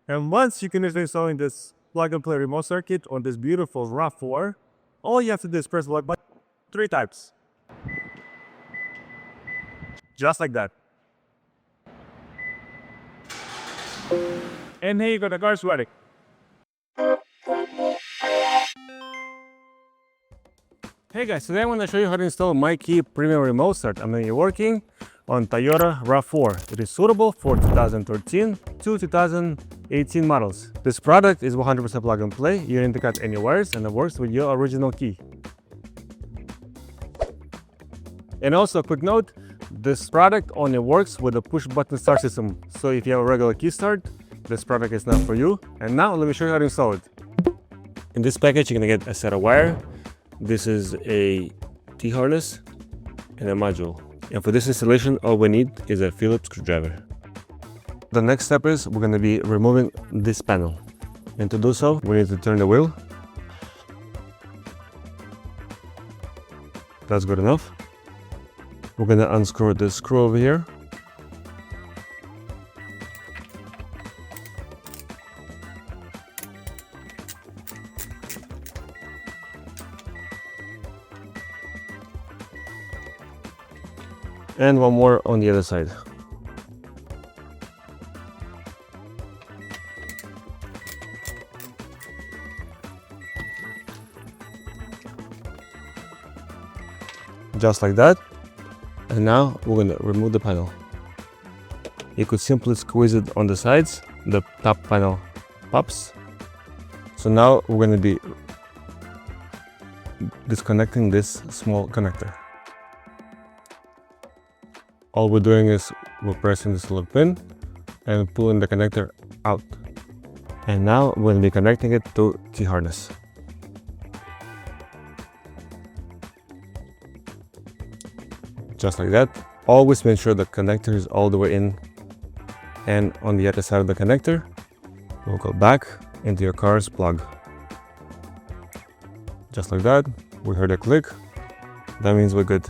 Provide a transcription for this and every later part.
And once you finish installing this plug-and-play remote circuit on this beautiful RAV4, all you have to do is press the lock button 3 times. Just like that. And here you go, the car's ready. Hey guys, today I'm going to show you how to install MyKey premium remote start. I'm going to be working on Toyota RAV4. It is suitable for 2013 to 2018 models. This product is 100% plug and play. You don't need to cut any wires and it works with your original key. And also a quick note, this product only works with a push button start system. So if you have a regular key start, this product is not for you. And now let me show you how to install it. In this package, you're going to get a set of wire. This is a T-harness and a module. And for this installation, all we need is a Phillips screwdriver. The next step is we're going to be removing this panel. And to do so, we need to turn the wheel. That's good enough. We're going to unscrew this screw over here. And one more on the other side. Just like that. And now we're going to remove the panel. You could simply squeeze it on the sides. The top panel pops. So now we're going to be disconnecting this small connector. All we're doing is we're pressing this little pin and pulling the connector out. And now we're going to be connecting it to T-harness. Just like that. Always make sure the connector is all the way in. And on the other side of the connector, we'll go back into your car's plug. Just like that. We heard a click. That means we're good.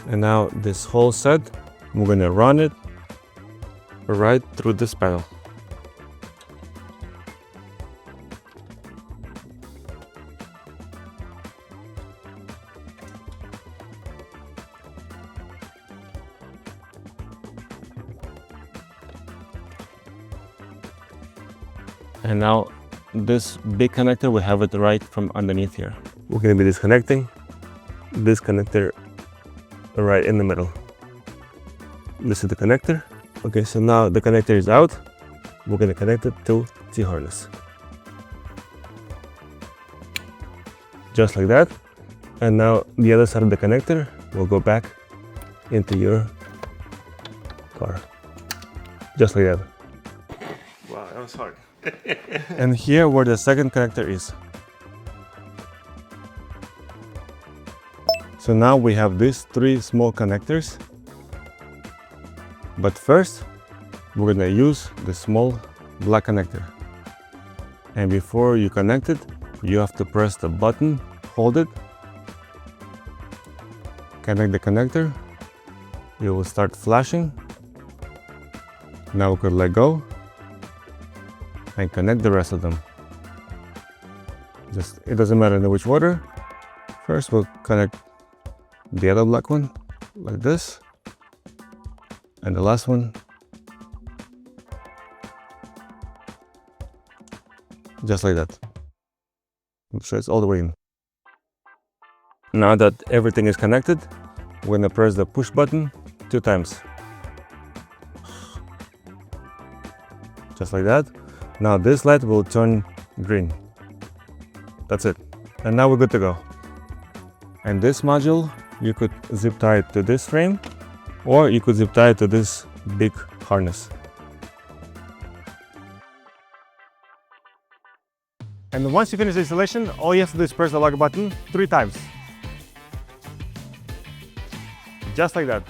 And now this whole set, we're going to run it right through this panel. And now this big connector, we have it right from underneath here. We're going to be disconnecting this connector right in the middle. This is the connector. Okay, so now the connector is out. We're going to connect it to T-harness. Just like that. And now the other side of the connector will go back into your car. Just like that. Wow, that was hard. And here where the second connector is. So now we have these 3 small connectors. But first, we're going to use the small black connector. And before you connect it, you have to press the button, hold it, connect the connector. It will start flashing. Now we could let go and connect the rest of them. It doesn't matter in which order. First, we'll connect the other black one like this, and the last one just like that. So it's all the way in. Now that everything is connected, we're gonna press the push button 2 times. Just like that. Now this light will turn green. That's it. And now we're good to go. And this module, you could zip tie it to this frame, or you could zip tie it to this big harness. And once you finish the installation, all you have to do is press the lock button 3 times. Just like that.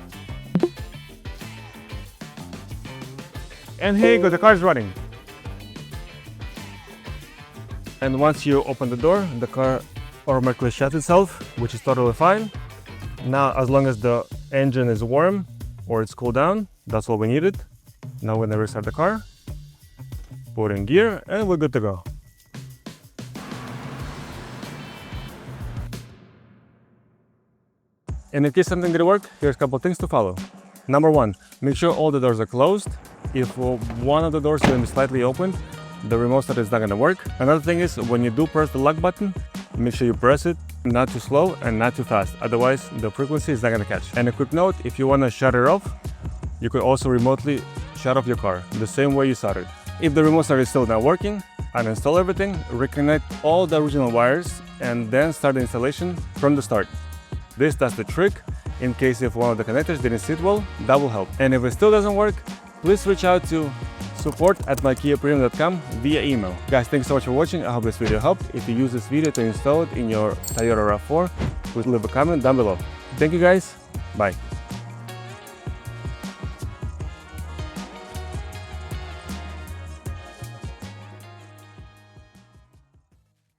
And here you go, the car is running. And once you open the door, the car automatically shuts itself, which is totally fine. Now, as long as the engine is warm or it's cooled down, that's all we needed. Now we're gonna restart the car. Put in gear and we're good to go. And in case something didn't work, here's a couple things to follow. Number one, make sure all the doors are closed. If one of the doors is going to be slightly opened, the remote start is not going to work. Another thing is, when you do press the lock button, make sure you press it not too slow and not too fast. Otherwise, the frequency is not going to catch. And a quick note, if you want to shut it off, you could also remotely shut off your car, the same way you started. If the remote start is still not working, uninstall everything, reconnect all the original wires, and then start the installation from the start. This does the trick. In case if one of the connectors didn't sit well, that will help. And if it still doesn't work, please reach out to support@mykeypremium.com via email. Guys, thanks so much for watching. I hope this video helped. If you use this video to install it in your Toyota RAV4, please leave a comment down below. Thank you guys. Bye.